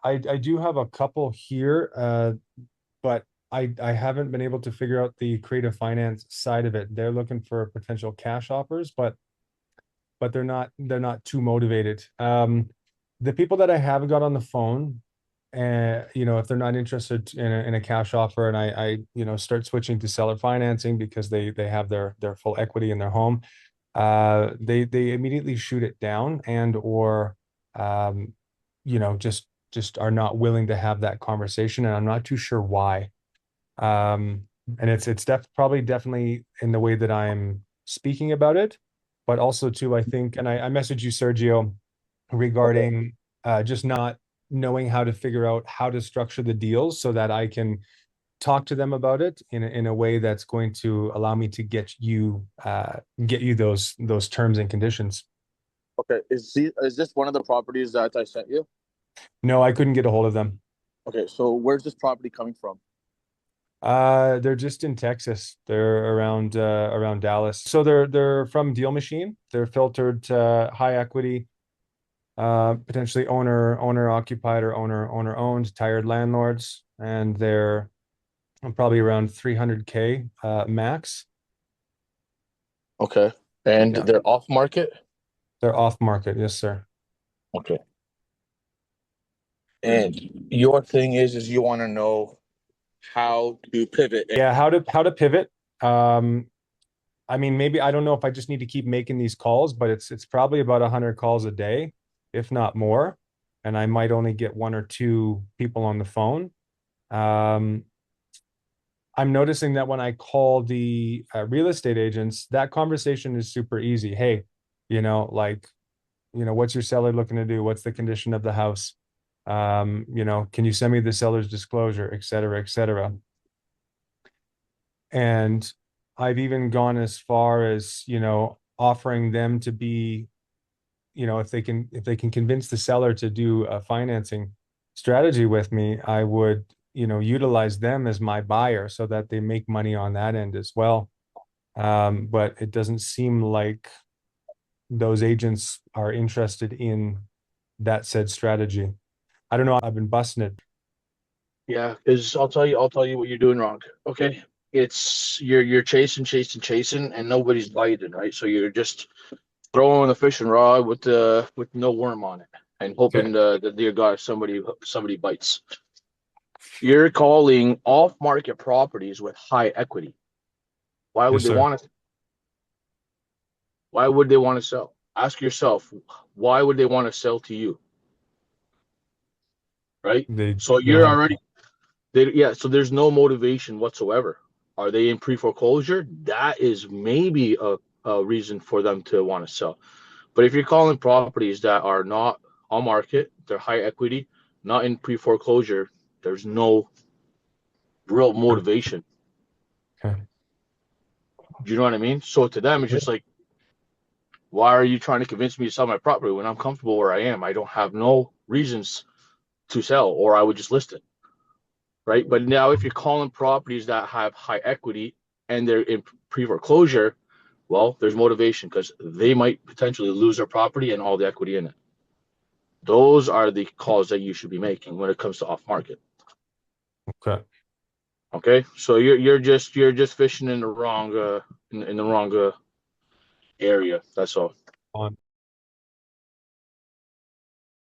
I do have a couple here, but I haven't been able to figure out the creative finance side of it. They're looking for potential cash offers, but they're not too motivated. The people that I have got on the phone, if they're not interested in a cash offer, and I start switching to seller financing because they have their full equity in their home, they immediately shoot it down and or um, just are not willing to have that conversation, and I'm not too sure why. And it's probably definitely in the way that I'm speaking about it, but also too, I think, and I messaged you, Sergio, Okay. regarding just not knowing how to figure out how to structure the deals so that I can talk to them about it in a way that's going to allow me to get you those terms and conditions. Okay. Is this one of the properties that I sent you? No, I couldn't get a hold of them. Okay. So where's this property coming from? They're just in Texas. They're around Dallas. So they're from Deal Machine. They're filtered high equity, potentially owner occupied or owner owned, tired landlords, and they're probably around 300K max. Okay. And Yeah, they're off market? they're off market. Yes, sir. Okay. And your thing is you want to know how to pivot. Yeah, how to pivot. Um, I mean, maybe I don't know if I just need to keep making these calls, but it's probably about 100 calls a day, if not more. And I might only get one or two people on the phone. Um, I'm noticing that when I call the real estate agents, that conversation is super easy. Hey, like, what's your seller looking to do? What's the condition of the house? Can you send me the seller's disclosure, et cetera, et cetera. And I've even gone as far as, offering them to be, if they can convince the seller to do a financing strategy with me, I would, utilize them as my buyer so that they make money on that end as well. But it doesn't seem like those agents are interested in that said strategy. I don't know. I've been busting it. Yeah, because I'll tell you what you're doing wrong. Okay. It's you're chasing, and nobody's biting, right? So you're just throwing a fishing rod with no worm on it and Okay. hoping that dear God somebody bites. You're calling off market properties with high equity. Why would Yes, they sir. want to why would they want to sell? Ask yourself, why would they want to sell to you? Right? So They don't you're have. already so there's no motivation whatsoever. Are they in pre-foreclosure? That is maybe a reason for them to want to sell. But if you're calling properties that are not on market, they're high equity, not in pre-foreclosure, there's no real motivation. Okay. Do you know what I mean? So to them, it's just like, why are you trying to convince me to sell my property when I'm comfortable where I am? I don't have no reasons to sell, or I would just list it, right? But now, if you're calling properties that have high equity and they're in pre-foreclosure, well, there's motivation because they might potentially lose their property and all the equity in it. Those are the calls that you should be making when it comes to off market. Okay. Okay, so you're just fishing in the wrong in the wrong area. That's all. On.